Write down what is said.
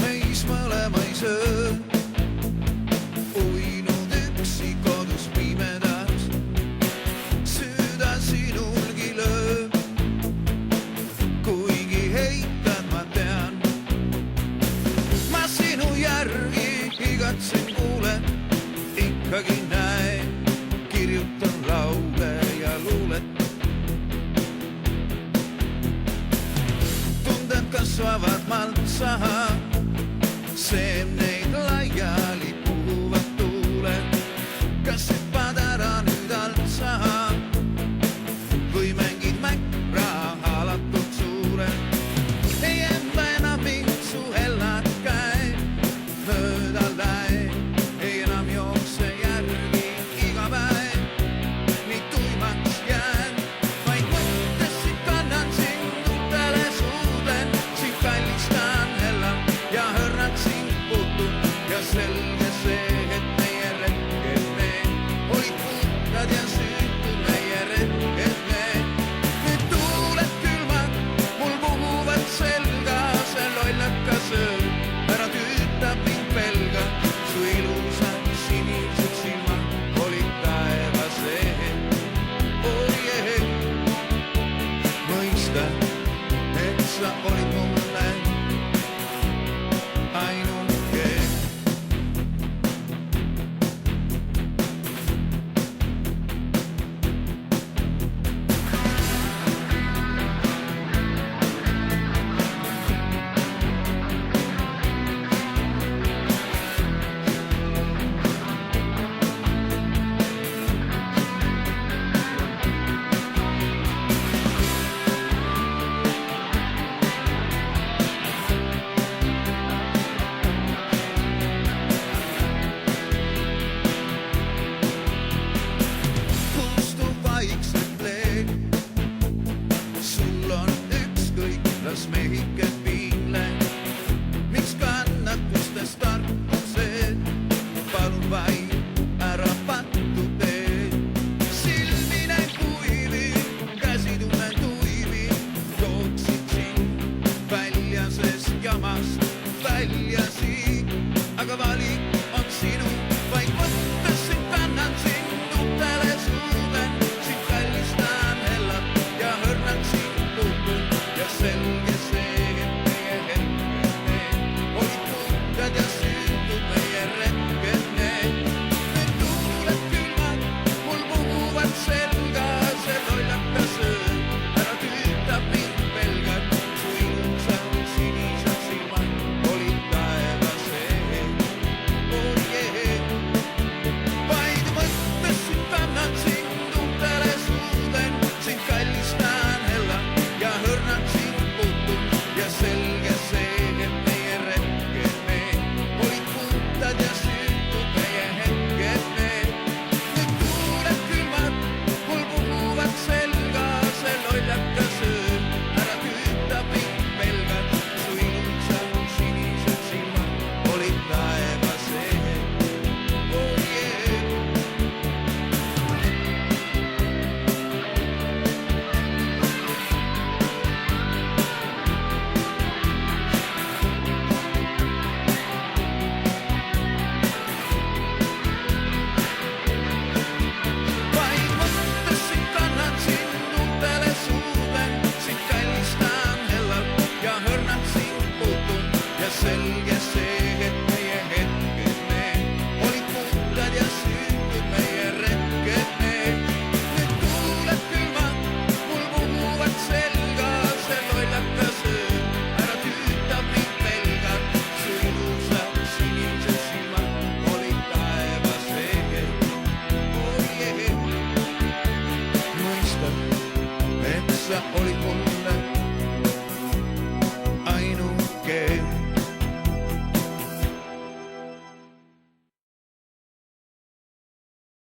meis mõlema ei söö, uinud üksi kodus pimedas, süda sinulgi lööb, kuigi heitad ma tean. Ma sinu järgi igatsen, kuulen, ikkagi näen, kirjutan laule ja luulet. Tunded kasvavad maltsaha, seemneid laiali puhuvad tuuled. Kas hüppad ära nüüd altsaha või mängid mäkra halatult suurelt? Ei enda enam mind su hellad käed mööda läed, ei enam jookse järgi iga päev. Nii tuimaks jään, vaid mõttes sind kannan, sind uutele suudlen, sind kallistan, hellan ja hõrnad sind puutun. Ja selge see, et meie retked need olid puhtad ja süütud, meie retked need. Nüüd tuuled külmad mul puhuvad selga, see lollakas öö ära tüütab mind pelgalt. Su ilusad sinised silmad olid taevas ees. Oh yeah. Mõistan, et sa olid mulle ainuke. Sul on ükskõik, las mehike piinle, miks kannatustest tarkused, palun vaid ära pattu tee. Silmi näin kuivi, käsi tunnen tuivi, tooksid sind väljasest jamast välja siit, aga valik on sinu, vaid mõttes sind kannan, sind uutele suuden, sind kallistan, hellan ja hõrnan sind puutun. Ja selge see, et meie hetked need olid puhtad ja süütud, meie retked need. Need tuuled külmad mul puhuvad selga, see lollakas öö ära tüütab mind pelgalt. Su ilusad sinised silmad olid taevas ees. Oh yeah. Vaid mõttes sind kannan, sind uutele suuden, sind kallistan, hellan ja hõrnan sind puutun. Ja selge see, et meie retked need olid puhtad ja süütud, meie hetked need. Nüüd tuuled külmad mul puhuvad selga, see lollakas öö ära tüütab mind pelgalt. Su ilusad sinised silmad olid taevas ees. Oh yeah. Vaid mõttes sind kannan, sind uutele suuden, sind kallistan, hellan ja hõrnan sind puutun. Ja selge see, et meie hetked need olid puhtad ja süütud, meie retked need. Nüüd tuuled külmad mul puhuvad selga, see lollakas öö ära tüütab mind pelgalt. Su ilusad sinised silmad olid taevas ees. Oh yeah. Mõistan, et sa olid